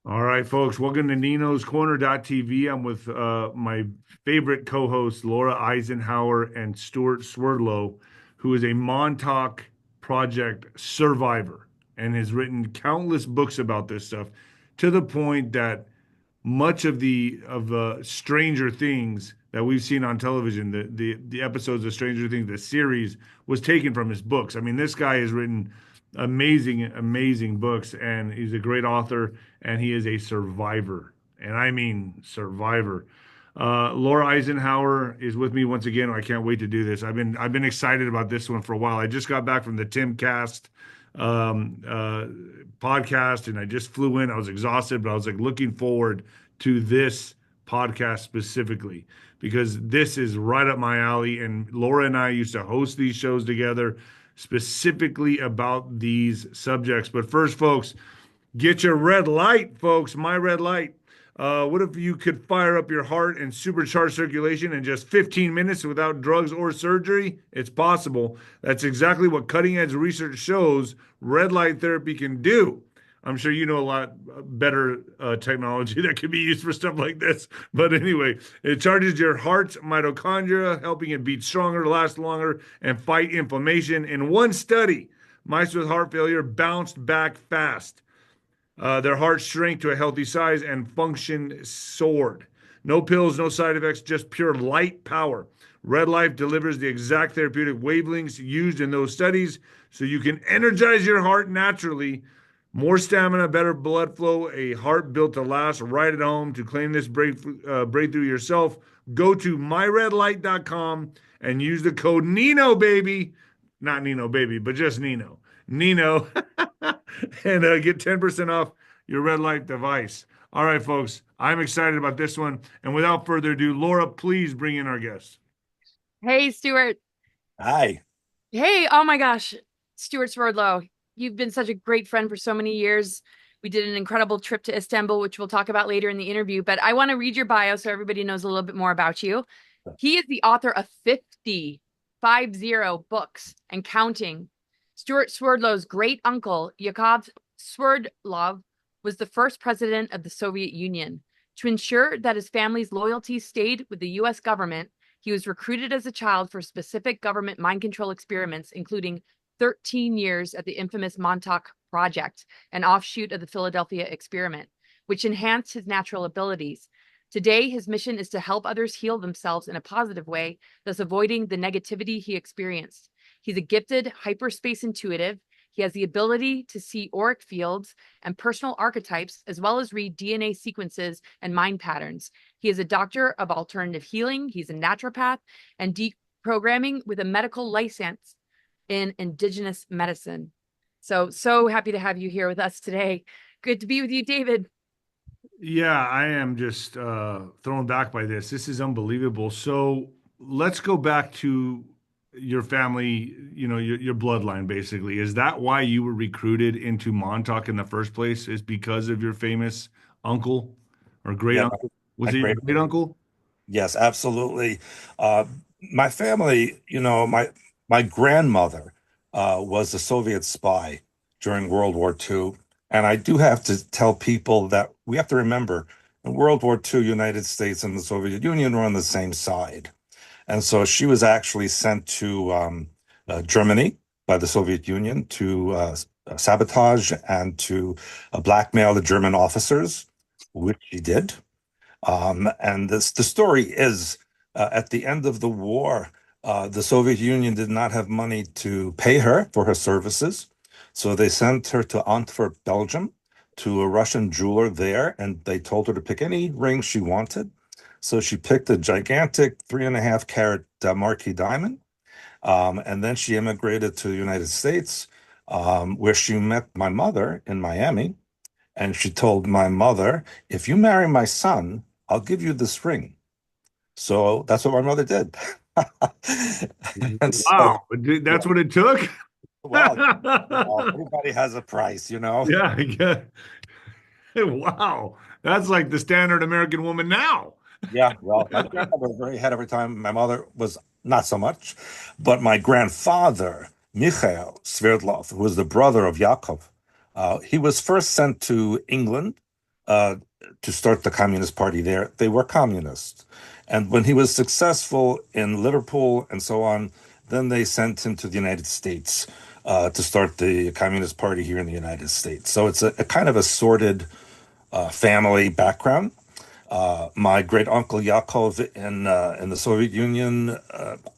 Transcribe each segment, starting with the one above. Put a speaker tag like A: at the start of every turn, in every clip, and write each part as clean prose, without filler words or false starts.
A: All right, folks, welcome to Nino's Corner.tv. I'm with my favorite co-hosts, Laura Eisenhower and Stuart Swerdlow, who is a Montauk Project survivor and has written countless books about this stuff to the point that much of the Stranger Things that we've seen on television, the episodes of Stranger Things, the series was taken from his books. I mean, this guy has written amazing books, and he's a great author, and he is a survivor, and I mean survivor. Laura Eisenhower is with me once again. I can't wait to do this. I've been excited about this one for a while. I just got back from the Tim Cast um, uh, podcast, and I just flew in. I was exhausted, but I was like looking forward to this podcast specifically because this is right up my alley. And Laura and I used to host these shows together specifically about these subjects. But first, folks, get your red light, folks. My red light. What if you could fire up your heart and supercharge circulation in just 15 minutes without drugs or surgery? It's possible. That's exactly what cutting edge research shows red light therapy can do. I'm sure you know a lot better technology that can be used for stuff like this. But anyway, it charges your heart's mitochondria, helping it beat stronger, last longer, and fight inflammation. In one study, mice with heart failure bounced back fast. Their hearts shrank to a healthy size and function soared. No pills, no side effects, just pure light power. Red Life delivers the exact therapeutic wavelengths used in those studies so you can energize your heart naturally. More stamina, better blood flow, a heart built to last right at home. To claim this breakthrough yourself, go to myredlight.com and use the code Nino, baby. Not Nino, baby, but just Nino. Nino. And get 10% off your red light device. All right, folks, I'm excited about this one. And without further ado, Laura, please bring in our guest.
B: Hey, Stuart.
C: Hi.
B: Hey, oh my gosh, Stuart Swerdlow. You've been such a great friend for so many years. We did an incredible trip to Istanbul, which we'll talk about later in the interview. But I want to read your bio so everybody knows a little bit more about you. He is the author of 50 books and counting. Stuart Swerdlow's great uncle, Yakov Swerdlov, was the first president of the Soviet Union. To ensure that his family's loyalty stayed with the US government, he was recruited as a child for specific government mind control experiments, including 13 years at the infamous Montauk Project, an offshoot of the Philadelphia experiment, which enhanced his natural abilities. Today, his mission is to help others heal themselves in a positive way, thus avoiding the negativity he experienced. He's a gifted hyperspace intuitive. He has the ability to see auric fields and personal archetypes, as well as read DNA sequences and mind patterns. He is a doctor of alternative healing. He's a naturopath and deprogramming with a medical license in indigenous medicine. So happy to have you here with us today. Good to be with you, David.
A: Yeah, I am just thrown back by this. This is unbelievable. So let's go back to your family, your bloodline, basically. Is that why you were recruited into Montauk in the first place? Is because of your famous uncle or great
C: Yeah,
A: uncle?
C: my
A: Was it your
C: great.
A: great uncle?
C: Yes, absolutely. Uh, my family, my grandmother was a Soviet spy during World War II. And I do have to tell people that we have to remember in World War II, United States and the Soviet Union were on the same side. And so she was actually sent to Germany by the Soviet Union to sabotage and to blackmail the German officers, which she did. And the story is at the end of the war, the Soviet Union did not have money to pay her for her services. So they sent her to Antwerp, Belgium, to a Russian jeweler there, and they told her to pick any ring she wanted. So she picked a gigantic 3.5 carat Marquis diamond. And then she immigrated to the United States, where she met my mother in Miami. And she told my mother, if you marry my son, I'll give you this ring. So that's what my mother did. And so,
A: Wow, that's what it took?
C: well, everybody has a price.
A: Yeah, yeah. Wow. That's like the standard American woman now.
C: Yeah, well, my grandmother was very ahead of her time. My mother was not so much. But my grandfather, Mikhail Sverdlov, who was the brother of Yakov, he was first sent to England to start the Communist Party there. They were communists. And when he was successful in Liverpool and so on, then they sent him to the United States to start the Communist Party here in the United States. So it's a kind of a sordid family background. My great uncle Yakov in the Soviet Union,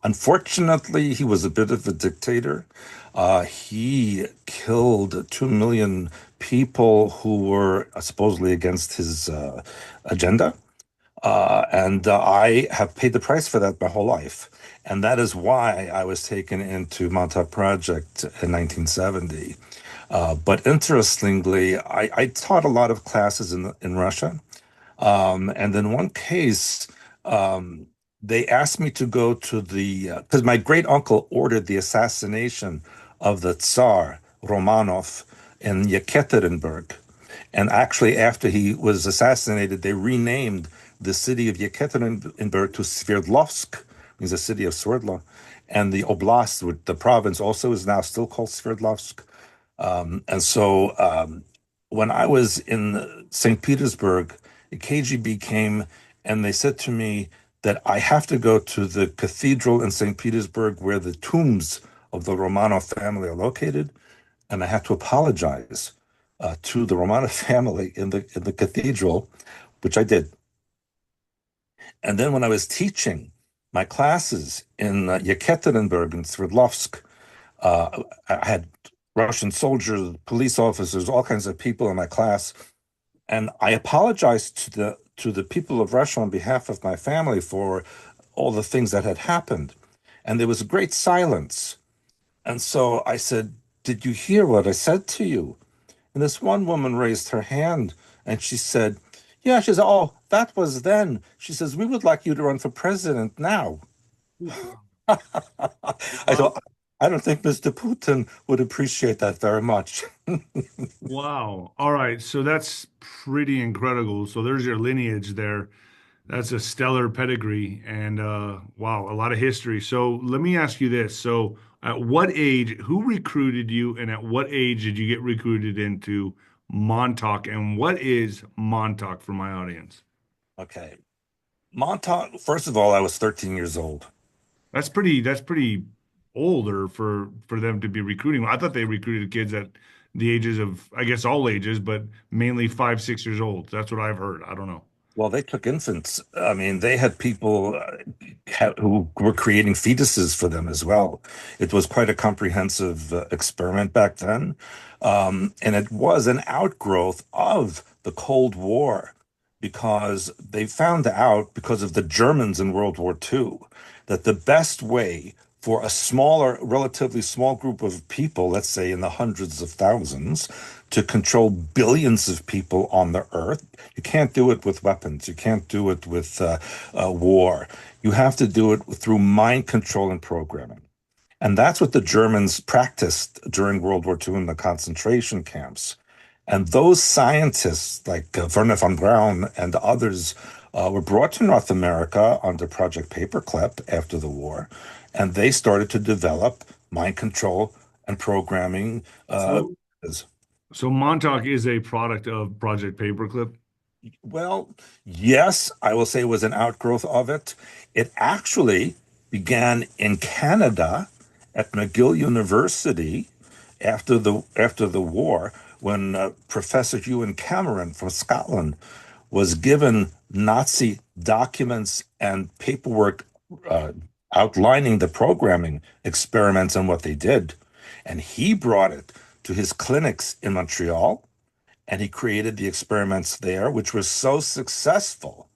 C: unfortunately, he was a bit of a dictator. He killed 2 million people who were supposedly against his agenda. And I have paid the price for that my whole life. And that is why I was taken into Montauk Project in 1970. But interestingly, I taught a lot of classes in Russia. And in one case, um, they asked me to go to the, because my great uncle ordered the assassination of the Tsar Romanov in Yekaterinburg. And actually, after he was assassinated, they renamed the city of Yekaterinburg to Sverdlovsk, means the city of Sverdlov. And the oblast, the province, also is now still called Sverdlovsk. And so when I was in St. Petersburg, the KGB came and they said to me that I have to go to the cathedral in St. Petersburg where the tombs of the Romanov family are located, and I had to apologize to the Romanov family in the cathedral, which I did. And then when I was teaching my classes in Yekaterinburg and Sverdlovsk, I had Russian soldiers, police officers, all kinds of people in my class, and I apologized to the people of Russia on behalf of my family for all the things that had happened. And there was a great silence. And so I said, "Did you hear what I said to you?" And this one woman raised her hand and she said, "Yeah," she said, "Oh, that was then." She says, "We would like you to run for president now." I
A: Wow.
C: thought, I don't think Mr. Putin would appreciate that very much.
A: Wow. All right. So that's pretty incredible. So there's your lineage there. That's a stellar pedigree and wow, a lot of history. So let me ask you this. So at what age, who recruited you and at what age did you get recruited into Montauk and what is Montauk for my audience?
C: Okay. Montauk, first of all, I was 13 years old.
A: That's pretty older for them to be recruiting. I thought they recruited kids at the ages of, I guess all ages, but mainly 5, 6 years old. That's what I've heard. I don't know.
C: Well, they took infants. I mean, they had people who were creating fetuses for them as well. It was quite a comprehensive experiment back then. And it was an outgrowth of the Cold War because they found out, because of the Germans in World War II, that the best way for a smaller, relatively small group of people, let's say in the hundreds of thousands, to control billions of people on the earth. You can't do it with weapons. You can't do it with war. You have to do it through mind control and programming. And that's what the Germans practiced during World War II in the concentration camps. And those scientists, like Werner von Braun and others, were brought to North America under Project Paperclip after the war. And they started to develop mind control and programming.
A: So so Montauk is a product of Project Paperclip.
C: Well, yes, I will say it was an outgrowth of it. It actually began in Canada at McGill University after the war when Professor Ewan Cameron from Scotland was given Nazi documents and paperwork uh, outlining the programming experiments and what they did. And he brought it to his clinics in Montreal and he created the experiments there, which were so successful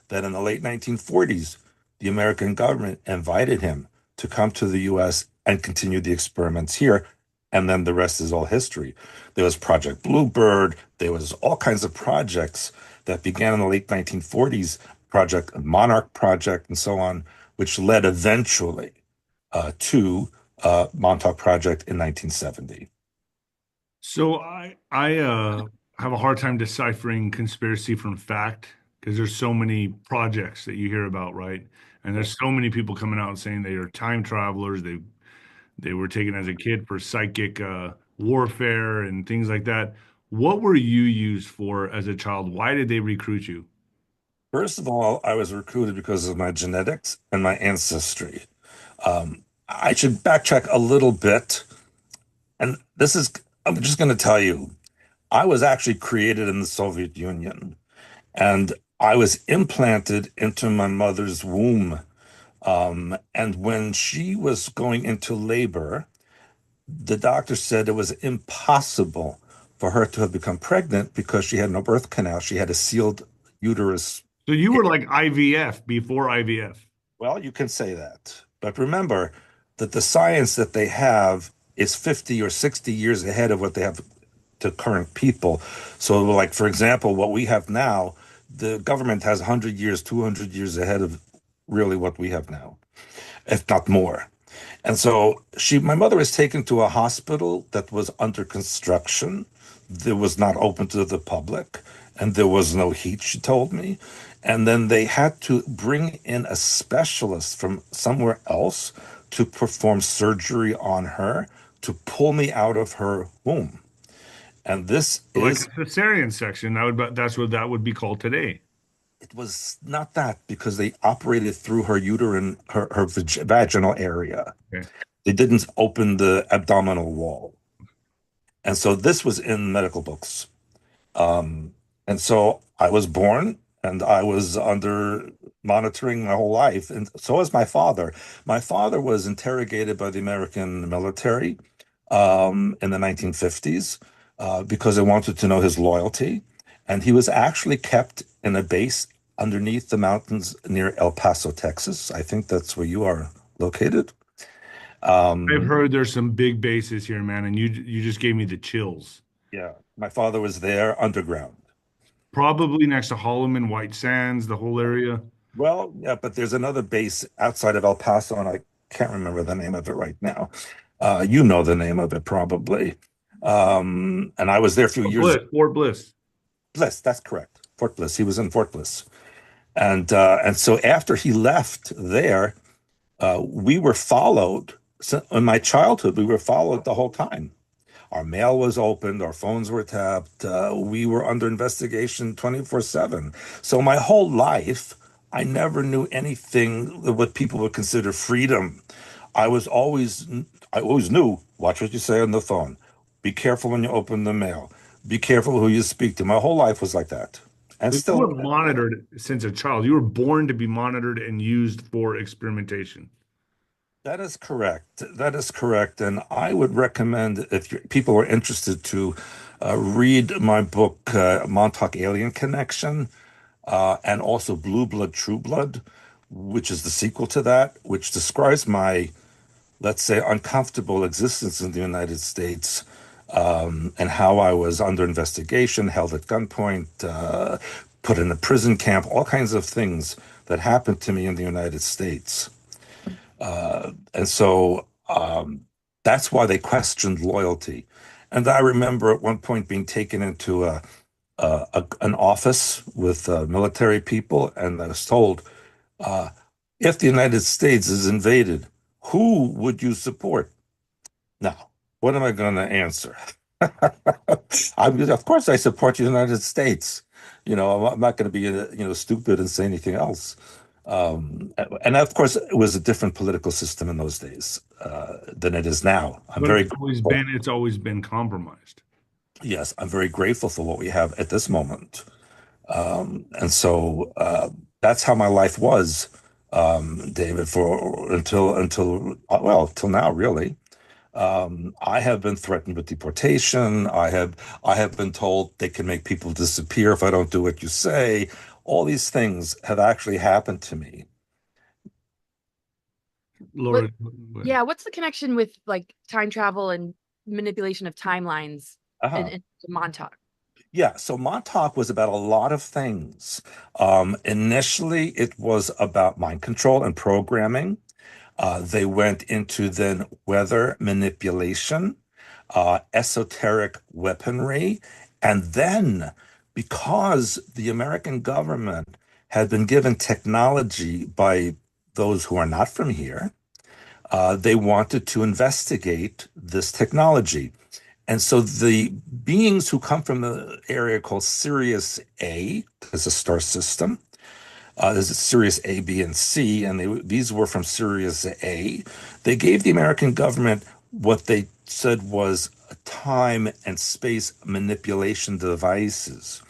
C: that in the late 1940s, the American government invited him to come to the US and continue the experiments here. And then the rest is all history. There was Project Bluebird, there was all kinds of projects that began in the late 1940s, Project Monarch Project, and so on, which led eventually to Montauk Project in 1970.
A: So I have a hard time deciphering conspiracy from fact because there's so many projects that you hear about, right? And there's so many people coming out and saying they are time travelers. They were taken as a kid for psychic warfare and things like that. What were you used for as a child? Why did they recruit you?
C: First of all, I was recruited because of my genetics and my ancestry. I should backtrack a little bit. And I'm just going to tell you, I was actually created in the Soviet Union and I was implanted into my mother's womb. And when she was going into labor, the doctor said it was impossible for her to have become pregnant because she had no birth canal. She had a sealed uterus.
A: So you were like IVF before IVF.
C: Well, you can say that. But remember that the science that they have is 50 or 60 years ahead of what they have to current people. So, like, for example, what we have now, the government has 100 years, 200 years ahead of really what we have now, if not more. And so my mother was taken to a hospital that was under construction, that was not open to the public, and there was no heat, she told me. And then they had to bring in a specialist from somewhere else to perform surgery on her to pull me out of her womb. And this
A: Like a
C: is,
A: cesarean section. That's what that would be called today.
C: it was not that because they operated through her uterine, her vaginal area.
A: Okay.
C: They didn't open the abdominal wall. And so this was in medical books. And so I was born and I was under monitoring my whole life. And so was my father. My father was interrogated by the American military in the 1950s because they wanted to know his loyalty. And he was actually kept in a base underneath the mountains near El Paso, Texas. I think that's where you are located.
A: I've
C: Um,
A: heard there's some big bases here, man, and you just gave me the chills.
C: yeah, my father was there underground.
A: Probably next to Holloman, White Sands, the whole area.
C: Well, yeah, but there's another base outside of El Paso, and I can't remember the name of it right now. You know the name of it probably. And I was there a few
A: Fort
C: years.
A: Bliss, Fort Bliss.
C: Bliss, that's correct. Fort Bliss. He was in Fort Bliss. And so after he left there, we were followed. So in my childhood, we were followed the whole time. Our mail was opened, our phones were tapped, we were under investigation 24/7. So my whole life, I never knew anything of what people would consider freedom. I was always, I always knew, watch what you say on the phone. Be careful when you open the mail. Be careful who you speak to. My whole life was like that. And
A: So you
C: still,
A: were monitored since a child. You were born to be monitored and used for experimentation.
C: that is correct. That is correct. And I would recommend if people are interested to read my book, Montauk Alien Connection, and also Blue Blood, True Blood, which is the sequel to that, which describes my, let's say, uncomfortable existence in the United States, and how I was under investigation, held at gunpoint, put in a prison camp, all kinds of things that happened to me in the United States. And so that's why they questioned loyalty. And I remember at one point being taken into an office with military people, and I was told, uh, if the United States is invaded, who would you support? Now, what am I going to answer? Of course, I support the United States. I'm not going to be, stupid and say anything else. And of course, it was a different political system in those days than it is now. I'm
A: But
C: very grateful.
A: it's always been compromised.
C: Yes, I'm very grateful for what we have at this moment. And so that's how my life was, David, for till now, really. I have been threatened with deportation. I have been told they can make people disappear if I don't do what you say. All these things have actually happened to me.
B: What,
A: Laura,
B: yeah, what's the connection with like time travel and manipulation of timelines
C: Uh-huh.
B: and Montauk?
C: Yeah, so Montauk was about a lot of things. Initially, it was about mind control and programming. They went into then weather manipulation, esoteric weaponry, and then because the American government had been given technology by those who are not from here, they wanted to investigate this technology. And so the beings who come from the area called Sirius A, there's a star system. There's a Sirius A, B, and C, and these were from Sirius A. They gave the American government what they said was time and space manipulation devices.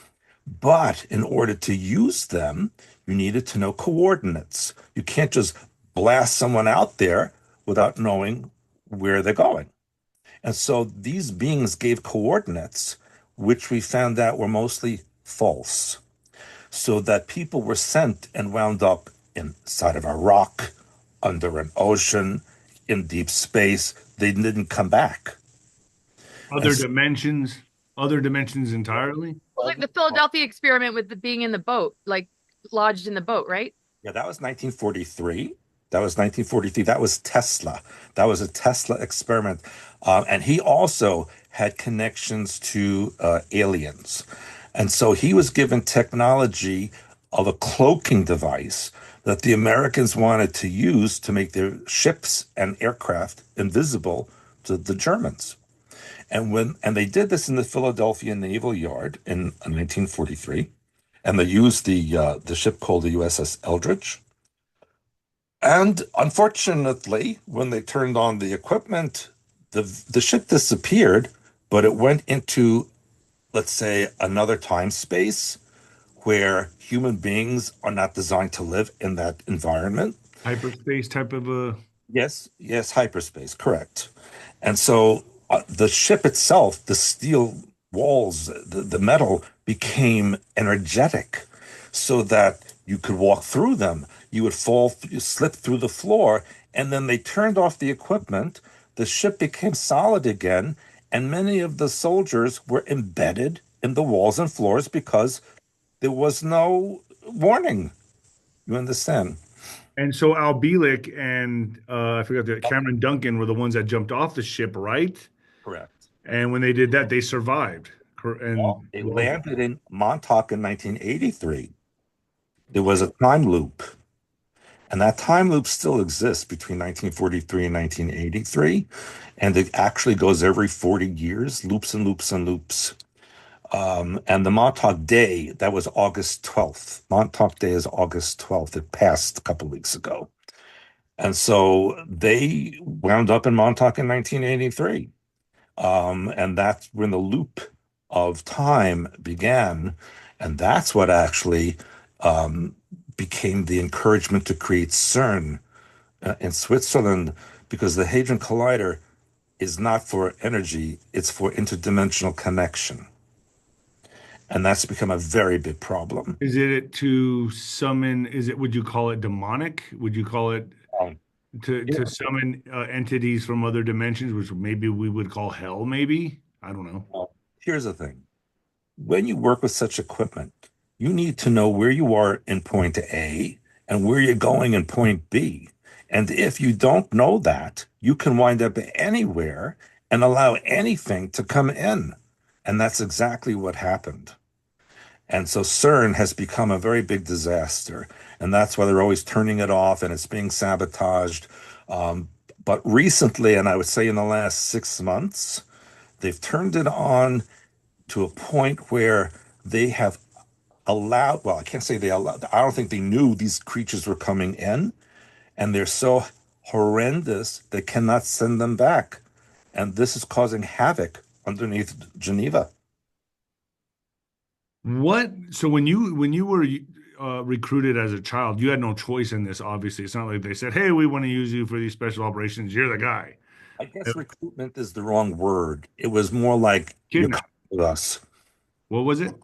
C: But in order to use them, you needed to know coordinates. You can't just blast someone out there without knowing where they're going. And so these beings gave coordinates, which we found out were mostly false, so that people were sent and wound up inside of a rock, under an ocean, in deep space. They didn't come back. And
A: Other
C: so,
A: dimensions, other dimensions entirely.
B: Like the Philadelphia experiment with the being in the boat, like lodged in the boat, right?
C: yeah, that was 1943. That was 1943. That was Tesla. That was a Tesla experiment. And he also had connections to aliens. And so he was given technology of a cloaking device that the Americans wanted to use to make their ships and aircraft invisible to the Germans. And they did this in the Philadelphia Naval Yard in 1943, and they used the ship called the USS Eldridge. And unfortunately, when they turned on the equipment, the ship disappeared, but it went into, let's say, another time space where human beings are not designed to live in that environment.
A: Hyperspace type of a.
C: Yes, yes, hyperspace, correct. And so the ship itself, the steel walls, the metal became energetic so that you could walk through them. You would fall, you slip through the floor, and then they turned off the equipment. The ship became solid again, and many of the soldiers were embedded in the walls and floors because there was no warning. You understand?
A: And so Al Bielek and I forgot the Cameron Duncan were the ones that jumped off the ship, right?
C: Correct.
A: And when they did that, they survived.
C: Well,
A: And
C: they
A: well,
C: landed in Montauk in 1983. There was a time loop, and that time loop still exists between 1943 and 1983. And it actually goes every 40 years, loops and loops and loops. And the Montauk Day, that was August 12th. Montauk Day is August 12th. It passed a couple of weeks ago. And so they wound up in Montauk in 1983. And that's when the loop of time began. And that's what actually um, became the encouragement to create CERN in Switzerland, because the Hadron Collider is not for energy, it's for interdimensional connection. And that's become a very big problem.
A: is it to summon? Is it? Would you call it demonic? Would you call it
C: Um, yeah.
A: to summon entities from other dimensions, which maybe we would call hell? Maybe I don't know.
C: Well, here's the thing. When you work with such equipment, you need to know where you are in point A and where you're going in point B. And if you don't know that, you can wind up anywhere and allow anything to come in. And that's exactly what happened. And so CERN has become a very big disaster. And that's why they're always turning it off and it's being sabotaged. Um, but recently, and I would say in the last 6 months, they've turned it on to a point where they have allowed, well, I can't say they allowed, I don't think they knew these creatures were coming in, and they're so horrendous they cannot send them back. And this is causing havoc underneath Geneva.
A: What? So when you were recruited as a child, you had no choice in this. Obviously, it's not like they said, "Hey, we want to use you for these special operations. You're the guy."
C: I guess recruitment is the wrong word. It was more like you're
A: Kidnap.
C: coming with us.
A: What was it?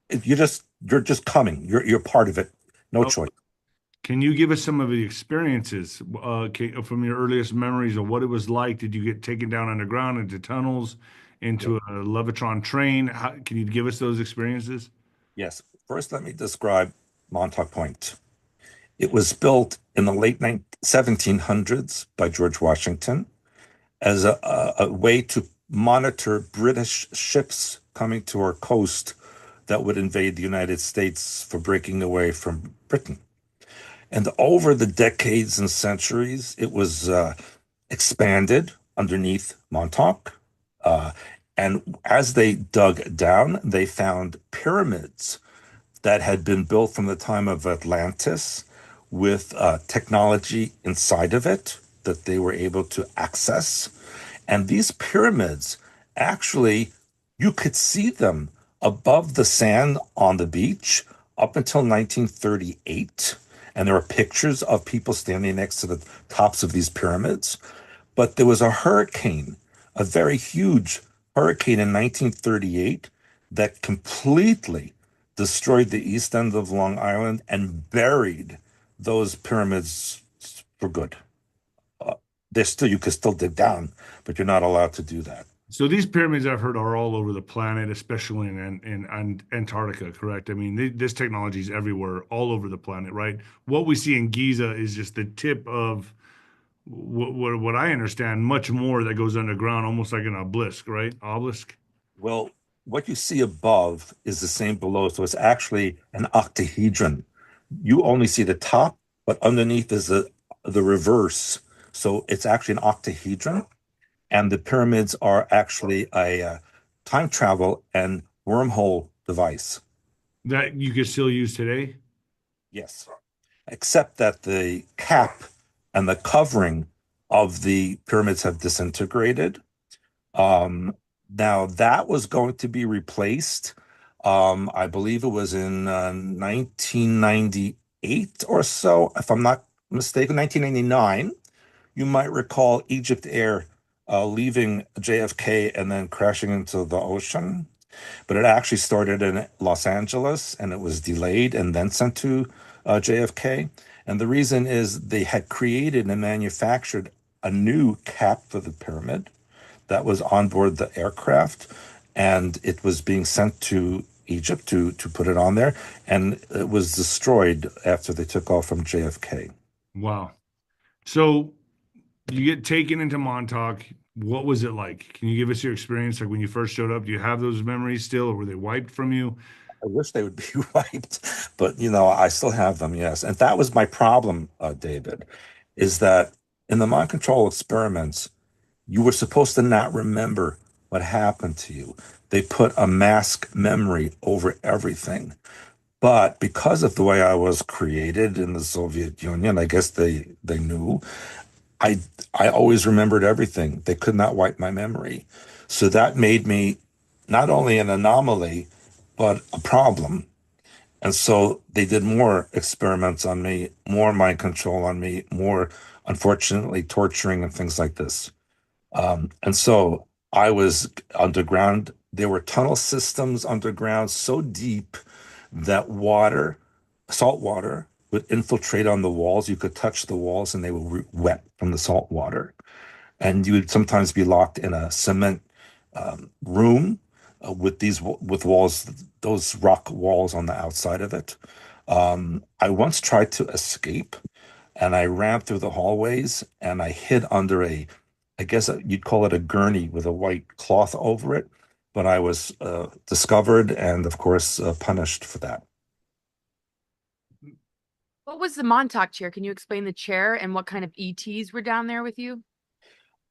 C: If you're just coming. You're part of it. No
A: Oh,
C: choice.
A: can you give us some of the experiences from your earliest memories of what it was like? Did you get taken down underground into tunnels, into a Levitron train? Can you give us those experiences?
C: Yes. First, let me describe Montauk Point. It was built in the late 1700s by George Washington as a way to monitor British ships coming to our coast that would invade the United States for breaking away from Britain. And over the decades and centuries, it was expanded underneath Montauk. Uh, And as they dug down, they found pyramids that had been built from the time of Atlantis with technology inside of it that they were able to access. And these pyramids, actually, you could see them above the sand on the beach up until 1938. And there are pictures of people standing next to the tops of these pyramids. But there was a hurricane, a very huge hurricane in 1938 that completely destroyed the east end of Long Island and buried those pyramids for good. Uh, they're still, you can still dig down, but you're not allowed to do that.
A: So these pyramids I've heard are all over the planet, especially in Antarctica, correct? I mean, this technology is everywhere, all over the planet, right? What we see in Giza is just the tip of what I understand, much more that goes underground, almost like an obelisk, right? Obelisk.
C: Well, what you see above is the same below, so it's actually an octahedron. You only see the top, but underneath is the reverse. So it's actually an octahedron, and the pyramids are actually a time travel and wormhole device.
A: That you could still use today.
C: Yes, except that the cap and the covering of the pyramids have disintegrated. Um, Now that was going to be replaced. I believe it was in 1998 or so, if I'm not mistaken, 1999. You might recall Egypt Air leaving JFK and then crashing into the ocean. But it actually started in Los Angeles and it was delayed and then sent to JFK. And the reason is they had created and manufactured a new cap for the pyramid that was on board the aircraft, and it was being sent to Egypt to put it on there, and it was destroyed after they took off from JFK.
A: Wow. So you get taken into Montauk. What was it like? Can you give us your experience, like when you first showed up? Do you have those memories still, or were they wiped from you?
C: I wish they would be wiped, but I still have them, yes. And that was my problem, David, is that in the mind control experiments, you were supposed to not remember what happened to you. They put a mask memory over everything. But because of the way I was created in the Soviet Union, I guess they knew I I always remembered everything. They could not wipe my memory. So that made me not only an anomaly, but a problem. And so they did more experiments on me, more mind control on me, more, unfortunately, torturing and things like this. And so I was underground. There were tunnel systems underground so deep that salt water, would infiltrate on the walls. You could touch the walls and they were wet from the salt water. And you would sometimes be locked in a cement room with with walls, those rock walls on the outside of it. I once tried to escape and I ran through the hallways and I hid under I guess you'd call it a gurney with a white cloth over it. But I was discovered and, of course, punished for that.
B: What was the Montauk chair? Can you explain the chair and what kind of ETs were down there with you?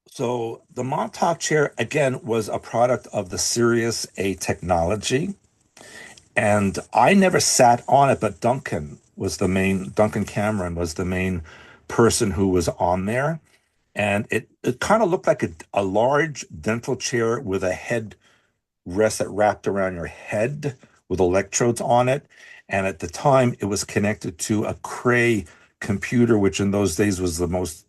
C: So the Montauk chair, again, was a product of the Sirius A technology. And I never sat on it, but Duncan Cameron was the main person who was on there. And it kind of looked like a large dental chair with a head rest that wrapped around your head with electrodes on it. And at the time, it was connected to a Cray computer, which in those days was the most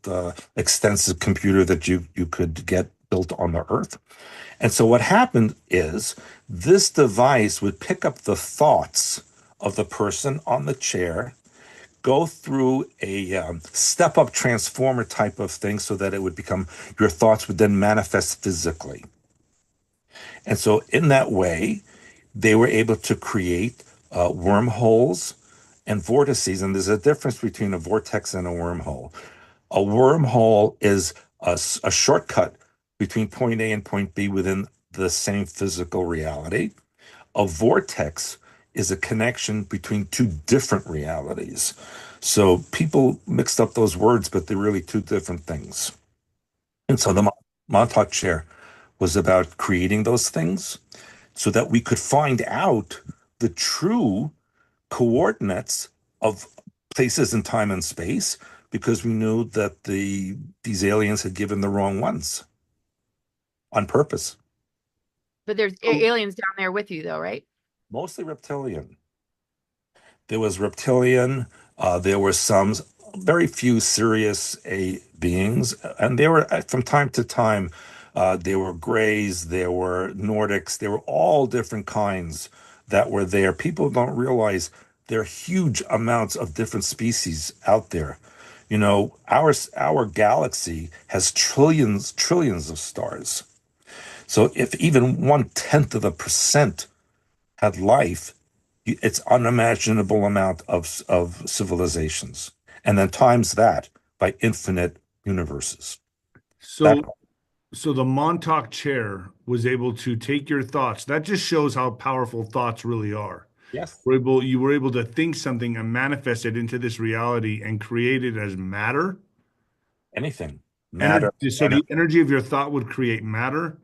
C: extensive computer that you could get built on the earth. And so what happened is this device would pick up the thoughts of the person on the chair, go through a step up transformer type of thing so that it would become your thoughts would then manifest physically. And so, in that way, they were able to create wormholes and vortices. And there's a difference between a vortex and a wormhole. A wormhole is a shortcut between point A and point B within the same physical reality. A vortex is a connection between two different realities. So people mixed up those words, but they're really two different things. And so the Montauk chair was about creating those things so that we could find out the true coordinates of places in time and space because we knew that these aliens had given the wrong ones on purpose.
B: But there's
A: So,
B: aliens down there with you, though, right?
C: Mostly reptilian. There was reptilian. There were some very few serious beings, and there were from time to time. There were Greys, there were Nordics, there were all different kinds that were there. People don't realize there are huge amounts of different species out there. You know, our galaxy has trillions of stars. So if even 1/10 of a percent had life, it's unimaginable amount of civilizations, and then times that by infinite universes. That
A: so, so the Montauk chair was able to take your thoughts. That just shows how powerful thoughts really are.
C: yes,
A: You were able to think something and manifest it into this reality and create it as matter.
C: anything, matter,
A: Energy, so
C: energy,
A: the energy of your thought would create matter.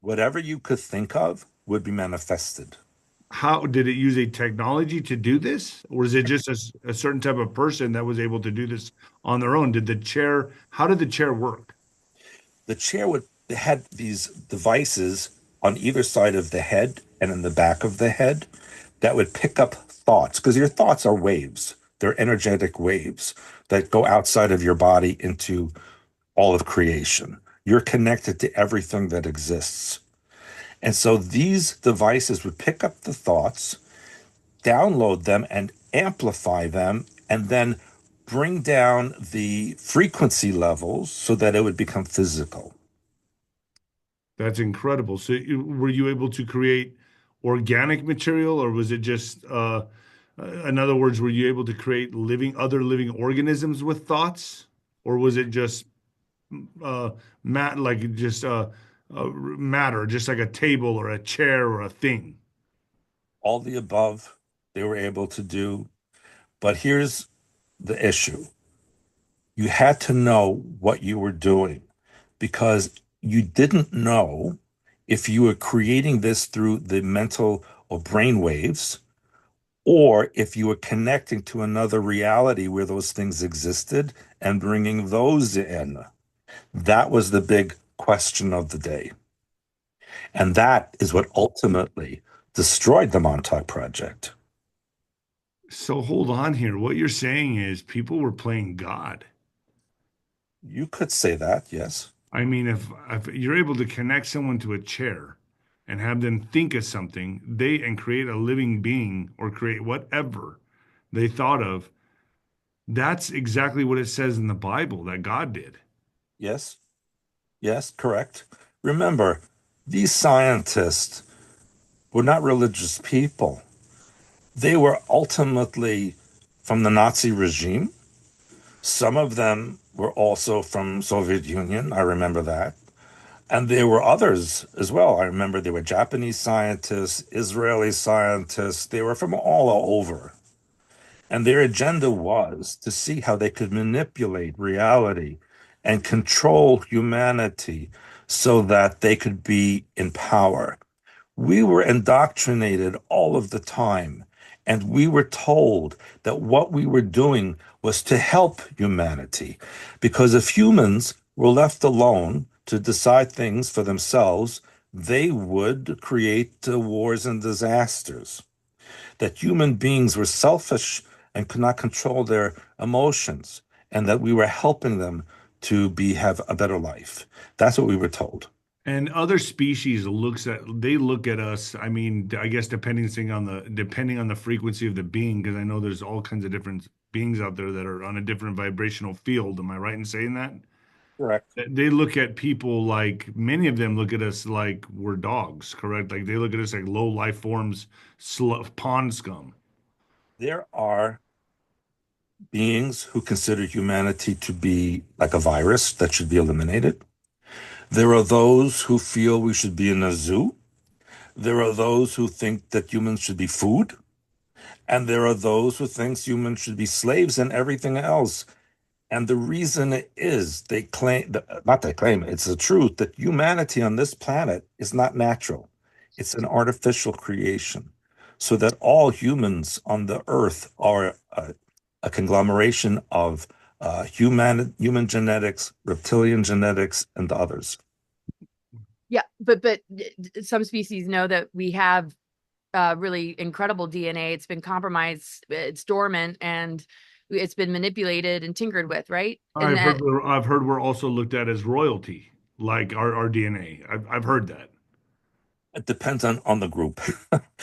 C: whatever you could think of would be manifested.
A: How did it use a technology to do this? Or is it just a certain type of person that was able to do this on their own? How did the chair work?
C: The chair would had these devices on either side of the head and in the back of the head that would pick up thoughts because your thoughts are waves. They're energetic waves that go outside of your body into all of creation. You're connected to everything that exists. And so these devices would pick up the thoughts, download them, and amplify them, and then bring down the frequency levels so that it would become physical.
A: That's incredible. So were you able to create organic material, or was it just, in other words, were you able to create other living organisms with thoughts, or was it just like just matter, just like a table or a chair or a thing?
C: All the above they were able to do. But here's the issue: you had to know what you were doing because you didn't know if you were creating this through the mental or brain waves or if you were connecting to another reality where those things existed and bringing those in. That was the big question of the day. And that is what ultimately destroyed the Montauk Project.
A: So hold on here. What you're saying is people were playing God.
C: You could say that, yes.
A: I mean, if you're able to connect someone to a chair and have them think of something, and create a living being or create whatever they thought of, that's exactly what it says in the Bible that God did.
C: Yes, yes, correct. Remember, these scientists were not religious people. They were ultimately from the Nazi regime. Some of them were also from Soviet Union. I remember that. And there were others as well. I remember there were Japanese scientists, Israeli scientists. They were from all over. And their agenda was to see how they could manipulate reality and control humanity so that they could be in power. We were indoctrinated all of the time, and we were told that what we were doing was to help humanity. Because if humans were left alone to decide things for themselves, they would create wars and disasters. That human beings were selfish and could not control their emotions, and that we were helping them to have a better life. That's what we were told.
A: And other species they look at us. I mean, I guess depending on the frequency of the being, because I know there's all kinds of different beings out there that are on a different vibrational field. Am I right in saying that?
C: Correct.
A: They look at people like many of them look at us like we're dogs, correct? Like they look at us like low life forms, pond scum.
C: There are beings who consider humanity to be like a virus that should be eliminated. There are those who feel we should be in a zoo. There are those who think that humans should be food. And there are those who think humans should be slaves and everything else. And the reason is they claim, not they claim, it's the truth that humanity on this planet is not natural. It's an artificial creation. So that all humans on the earth are a conglomeration of human genetics, reptilian genetics, and others.
B: Yeah, but some species know that we have really incredible DNA. It's been compromised, it's dormant, and it's been manipulated and tinkered with, right? And
A: I've heard we're also looked at as royalty, like our DNA. I've heard that.
C: It depends on the group.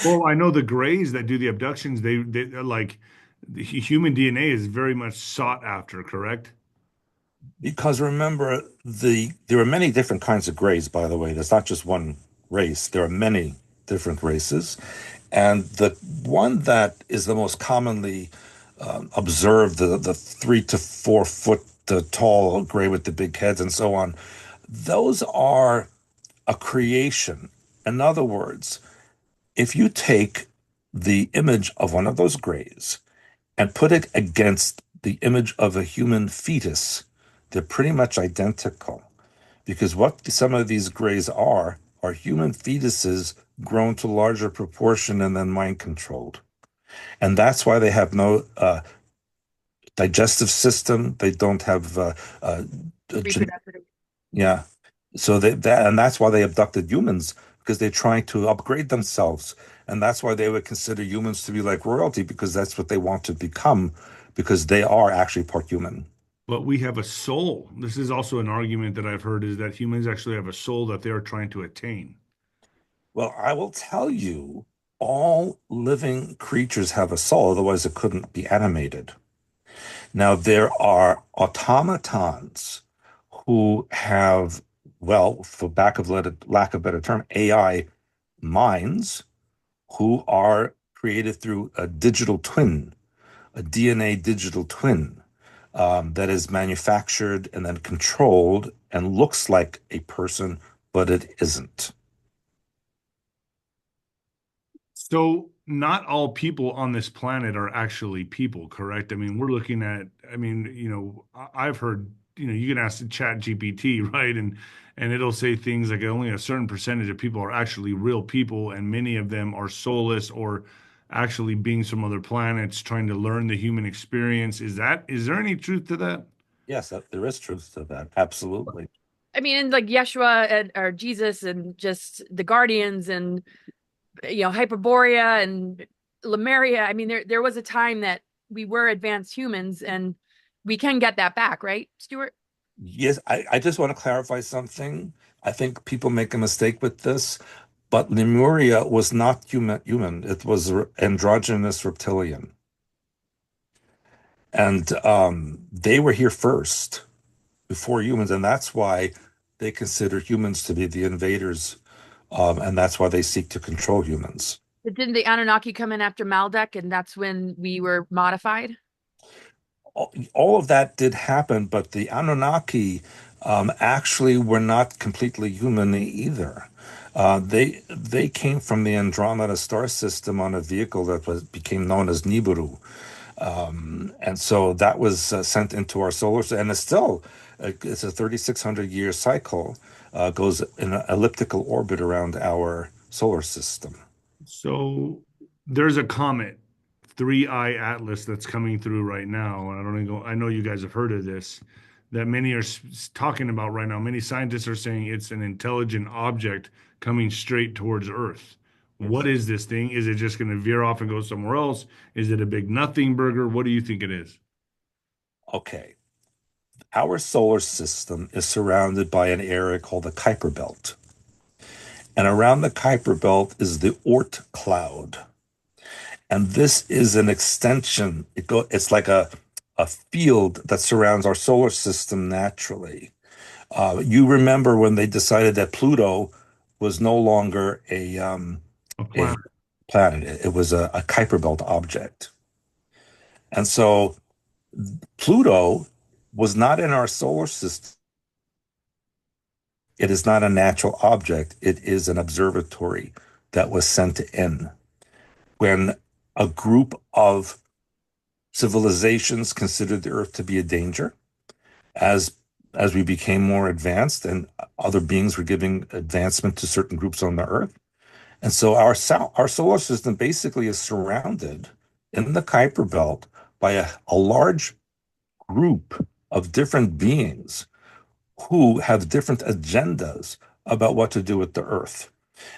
A: Well, I know the Greys that do the abductions, they like the human DNA is very much sought after, correct?
C: Because remember, there are many different kinds of grays, by the way. There's not just one race. There are many different races. And the one that is the most commonly observed, the 3 to 4 foot tall gray with the big heads and so on, those are a creation. In other words, if you take the image of one of those grays and put it against the image of a human fetus, they're pretty much identical. Because what some of these grays are human fetuses grown to larger proportion and then mind controlled. And that's why they have no digestive system. They don't have
B: reproductive.
C: yeah. So and that's why they abducted humans because they're trying to upgrade themselves. And that's why they would consider humans to be like royalty because that's what they want to become because they are actually part human.
A: But we have a soul. This is also an argument that I've heard is that humans actually have a soul that they are trying to attain.
C: Well, I will tell you, all living creatures have a soul, otherwise it couldn't be animated. Now, there are automatons who have, well, for lack of better term, AI minds who are created through a digital twin, a DNA digital twin that is manufactured and then controlled and looks like a person, but it isn't.
A: So not all people on this planet are actually people, correct? I mean, we're looking at, I mean, I've heard, you can ask the Chat GPT, right? And it'll say things like only a certain percentage of people are actually real people, and many of them are soulless or actually beings from other planets trying to learn the human experience. Is there any truth to that?
C: Yes, there is truth to that. Absolutely.
B: I mean, and like Yeshua or Jesus and just the Guardians and Hyperborea and Lemuria. I mean, there was a time that we were advanced humans, and we can get that back, right, Stuart?
C: Yes, I just want to clarify something. I think people make a mistake with this, but Lemuria was not human. It was androgynous reptilian. And they were here first before humans, and that's why they consider humans to be the invaders, and that's why they seek to control humans.
B: But didn't the Anunnaki come in after Maldek, and that's when we were modified?
C: All of that did happen, but the Anunnaki actually were not completely human either. They came from the Andromeda star system on a vehicle that became known as Nibiru. And so that was sent into our solar system, and it's a 3,600 year cycle, goes in an elliptical orbit around our solar system.
A: So there's a comet, 3I Atlas, that's coming through right now. And I know you guys have heard of this, that many are talking about right now. Many scientists are saying it's an intelligent object coming straight towards Earth. What is this thing? Is it just going to veer off and go somewhere else? Is it a big nothing burger? What do you think it is?
C: Okay. Our solar system is surrounded by an area called the Kuiper Belt. And around the Kuiper Belt is the Oort cloud. And this is an extension. It's like a field that surrounds our solar system naturally. You remember when they decided that Pluto was no longer
A: A
C: a
A: planet.
C: planet, it was a Kuiper Belt object. And so Pluto was not in our solar system. It is not a natural object. It is an observatory that was sent in. When a group of civilizations considered the Earth to be a danger, as as we became more advanced and other beings were giving advancement to certain groups on the Earth. And so our solar system basically is surrounded in the Kuiper Belt by a large group of different beings who have different agendas about what to do with the Earth.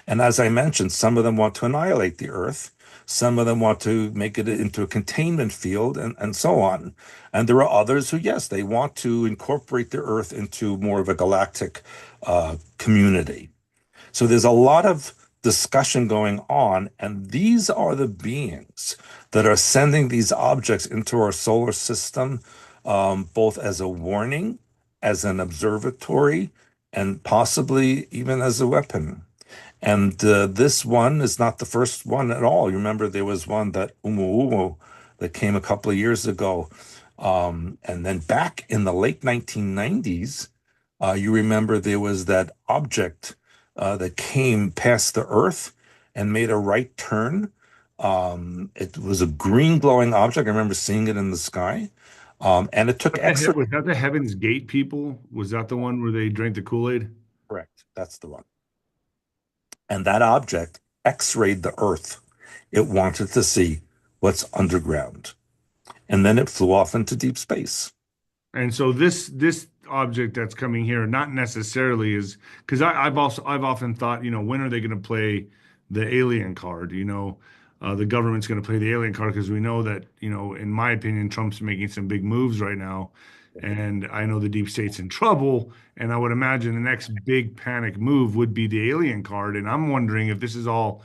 C: And as I mentioned, some of them want to annihilate the Earth. Some of them want to make it into a containment field and so on. And there are others who, yes, they want to incorporate the Earth into more of a galactic community. So there's a lot of discussion going on, and these are the beings that are sending these objects into our solar system, both as a warning, as an observatory, and possibly even as a weapon. And this one is not the first one at all. You remember there was one that Umu that came a couple of years ago. And then back in the late 1990s, you remember there was that object that came past the Earth and made a right turn. It was a green glowing object. I remember seeing it in the sky. And it took X-ray.
A: Was that the Heaven's Gate people? Was that the one where they drank the Kool-Aid?
C: Correct. That's the one. And that object X-rayed the Earth. It wanted to see what's underground. And then it flew off into deep space.
A: And so this object that's coming here, not necessarily is because I've often thought, when are they going to play the alien card? The government's going to play the alien card because we know that, in my opinion, Trump's making some big moves right now, and I know the deep state's in trouble, and I would imagine the next big panic move would be the alien card, and I'm wondering if this is all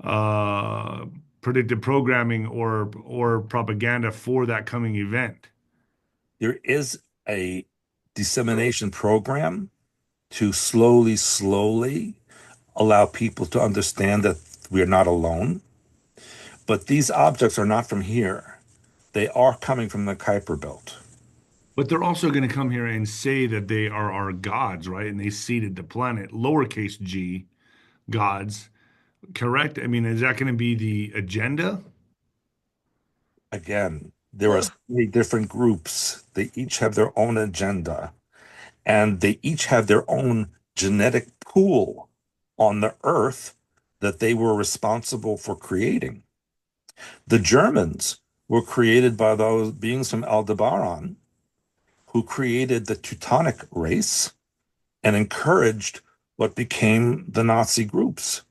A: uh, predictive programming or propaganda for that coming event.
C: There is a dissemination program to slowly allow people to understand that we are not alone. But these objects are not from here. They are coming from the Kuiper Belt.
A: But they're also going to come here and say that they are our gods, right? And they seeded the planet, lowercase g, gods, correct? I mean, is that going to be the agenda?
C: Again, there are so many different groups. They each have their own agenda, and they each have their own genetic pool on the earth that they were responsible for creating. The Germans were created by those beings from Aldebaran who created the Teutonic race and encouraged what became the Nazi groups.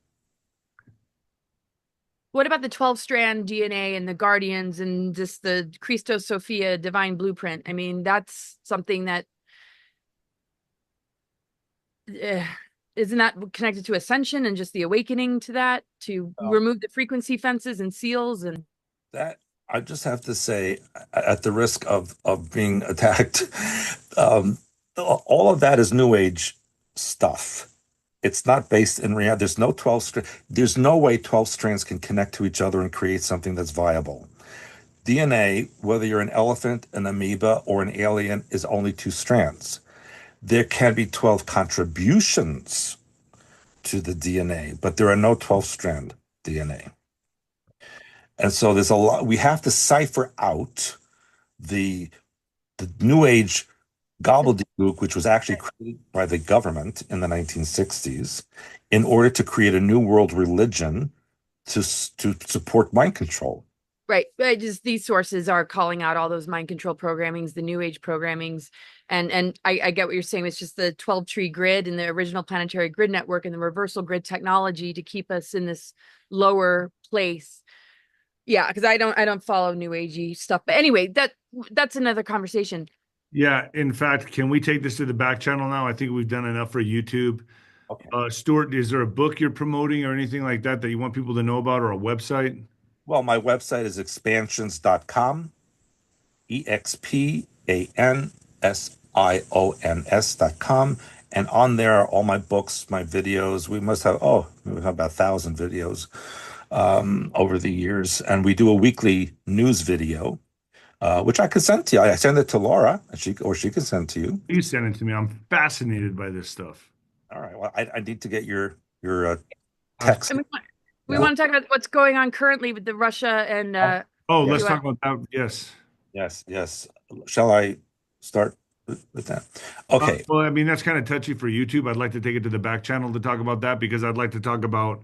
B: What about the 12-strand DNA and the Guardians and just the Christos Sophia divine blueprint? I mean, that's something that isn't that connected to ascension and just the awakening to that, to remove the frequency fences and seals and
C: That I just have to say, at the risk of being attacked, um, all of that is New Age stuff. It's not based in reality. There's no 12 strands. There's no way 12 strands can connect to each other and create something that's viable. DNA, whether you're an elephant, an amoeba, or an alien, is only two strands. There can be 12 contributions to the DNA, but there are no 12-strand DNA. And so there's a lot, we have to cipher out the New Age gobbledygook, which was actually created by the government in the 1960s, in order to create a new world religion to support mind control.
B: right. Just these sources are calling out all those mind control programmings, the new age programmings. And I get what you're saying. It's just the 12 tree grid and the original planetary grid network and the reversal grid technology to keep us in this lower place. Yeah, because I don't follow new agey stuff. But anyway, that's another conversation.
A: Yeah. In fact, can we take this to the back channel now? I think we've done enough for YouTube.
C: Okay.
A: Stuart, is there a book you're promoting or anything like that that you want people to know about or a website?
C: Well, my website is expansions.com, expansions.com. And on there are all my books, my videos. We have about 1,000 videos over the years. And we do a weekly news video, which I could send to you. I send it to Laura, and she can send to you.
A: Please send it to me. I'm fascinated by this stuff.
C: All right. Well, I need to get your text.
B: And we want to talk about what's going on currently with the Russia and
A: let's talk about that. Yes.
C: Yes. Shall I start? with that. Okay.
A: Well, I mean, that's kind of touchy for YouTube. I'd like to take it to the back channel to talk about that because I'd like to talk about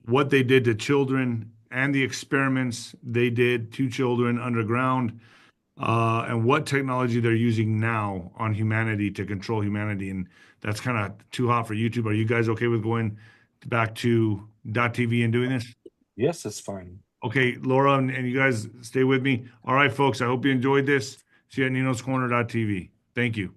A: what they did to children and the experiments they did to children underground, and what technology they're using now on humanity to control humanity. And that's kind of too hot for YouTube. Are you guys okay with going back to .tv and doing this?
C: Yes, that's fine.
A: Okay, Laura, and you guys stay with me. All right, folks, I hope you enjoyed this. See you at Nino's Corner .tv. Thank you.